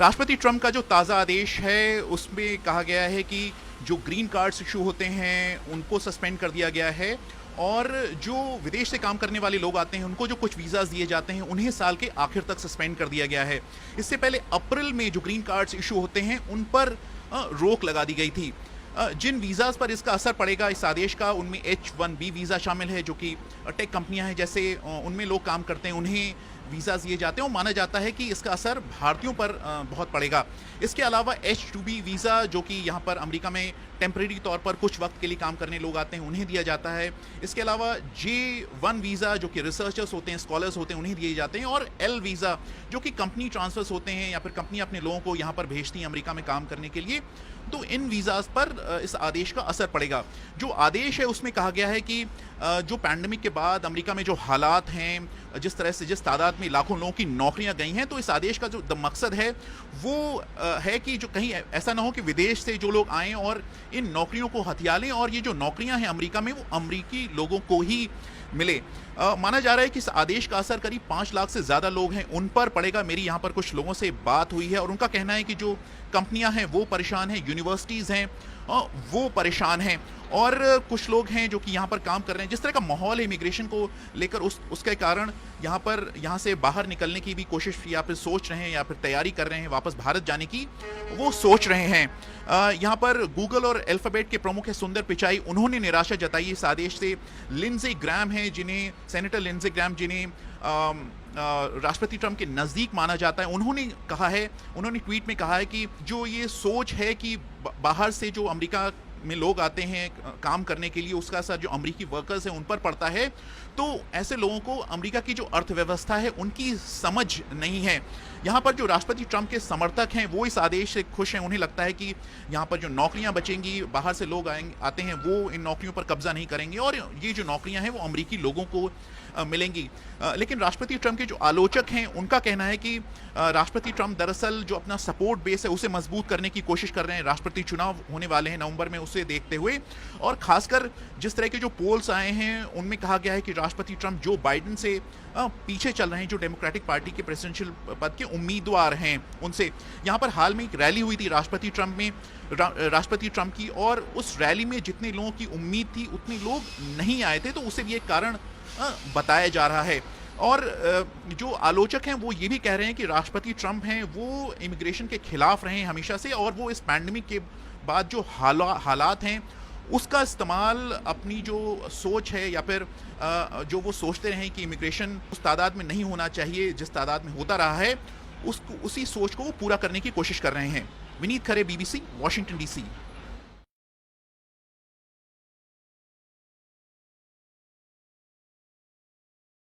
राष्ट्रपति ट्रंप का जो ताज़ा आदेश है उसमें कहा गया है कि जो ग्रीन कार्ड्स इशू होते हैं उनको सस्पेंड कर दिया गया है और जो विदेश से काम करने वाले लोग आते हैं उनको जो कुछ वीज़ाज दिए जाते हैं उन्हें साल के आखिर तक सस्पेंड कर दिया गया है। इससे पहले अप्रैल में जो ग्रीन कार्ड्स इशू होते हैं उन पर रोक लगा दी गई थी। जिन वीज़ाज पर इसका असर पड़ेगा इस आदेश का, उनमें H-1B वीज़ा शामिल है जो कि टेक कंपनियां हैं, जैसे उनमें लोग काम करते हैं, उन्हें वीज़ा दिए जाते हैं और माना जाता है कि इसका असर भारतीयों पर बहुत पड़ेगा। इसके अलावा H-2B वीज़ा जो कि यहाँ पर अमेरिका में टेम्परेरी तौर पर कुछ वक्त के लिए काम करने लोग आते हैं उन्हें दिया जाता है। इसके अलावा J-1 वीज़ा जो कि रिसर्चर्स होते हैं, स्कॉलर्स होते हैं, उन्हें दिए जाते हैं और L वीज़ा जो कि कंपनी ट्रांसफर्स होते हैं या फिर कंपनी अपने लोगों को यहाँ पर भेजती हैं अमेरिका में काम करने के लिए, तो इन वीज़ाज पर इस आदेश का असर पड़ेगा। जो आदेश है उसमें कहा गया है कि जो पैंडेमिक के बाद अमेरिका में जो हालात हैं, जिस तरह से जिस तादाद में लाखों लोगों की नौकरियां गई हैं, तो इस आदेश का जो मकसद है वो है कि जो कहीं ऐसा ना हो कि विदेश से जो लोग आएँ और इन नौकरियों को हथिया लें और ये जो नौकरियां हैं अमेरिका में वो अमेरिकी लोगों को ही मिले। माना जा रहा है कि इस आदेश का असर करीब 5 लाख से ज़्यादा लोग हैं उन पर पड़ेगा। मेरी यहाँ पर कुछ लोगों से बात हुई है और उनका कहना है कि जो कंपनियां हैं वो परेशान हैं, यूनिवर्सिटीज़ हैं वो परेशान हैं और कुछ लोग हैं जो कि यहाँ पर काम कर रहे हैं। जिस तरह का माहौल है इमिग्रेशन को लेकर उसके कारण यहाँ से बाहर निकलने की भी कोशिश या फिर सोच रहे हैं या फिर तैयारी कर रहे हैं, वापस भारत जाने की वो सोच रहे हैं। यहाँ पर गूगल और अल्फाबेट के प्रमुख है सुंदर पिचाई, उन्होंने निराशा जताई इस आदेश से। लिंडसे ग्रैम है जिन्हें सेनेटर लिंडसे ग्रैम जिन्हें राष्ट्रपति ट्रंप के नज़दीक माना जाता है, उन्होंने ट्वीट में कहा है कि जो ये सोच है कि बाहर से जो अमेरिका में लोग आते हैं काम करने के लिए उसका असर जो अमेरिकी वर्कर्स हैं उन पर पड़ता है, तो ऐसे लोगों को अमेरिका की जो अर्थव्यवस्था है उनकी समझ नहीं है। यहाँ पर जो राष्ट्रपति ट्रंप के समर्थक हैं वो इस आदेश से खुश हैं, उन्हें लगता है कि यहाँ पर जो नौकरियाँ बचेंगी, बाहर से लोग आते हैं वो इन नौकरियों पर कब्जा नहीं करेंगे और ये जो नौकरियाँ हैं वो अमेरिकी लोगों को मिलेंगी। लेकिन राष्ट्रपति ट्रंप के जो आलोचक हैं उनका कहना है कि राष्ट्रपति ट्रंप दरअसल जो अपना सपोर्ट बेस है उसे मजबूत करने की कोशिश कर रहे हैं। राष्ट्रपति चुनाव होने वाले हैं नवंबर में, उसे देखते हुए और खासकर जिस तरह के जो पोल्स आए हैं उनमें कहा गया है कि राष्ट्रपति ट्रंप जो बाइडेन से पीछे चल रहे हैं, जो डेमोक्रेटिक पार्टी के प्रेसिडेंशियल पद के उम्मीदवार हैं उनसे। यहाँ पर हाल में एक रैली हुई थी राष्ट्रपति ट्रंप की और उस रैली में जितने लोगों की उम्मीद थी उतने लोग नहीं आए थे, तो उसे भी एक कारण बताया जा रहा है। और जो आलोचक हैं वो ये भी कह रहे हैं कि राष्ट्रपति ट्रंप हैं वो इमिग्रेशन के खिलाफ रहे हैं हमेशा से और वो इस पैंडेमिक के बाद जो हालात हैं उसका इस्तेमाल अपनी जो सोच है या फिर जो वो सोचते रहे कि इमिग्रेशन उस तादाद में नहीं होना चाहिए जिस तादाद में होता रहा है, उसी सोच को वो पूरा करने की कोशिश कर रहे हैं। विनीत खरे, BBC, वॉशिंगटन DC।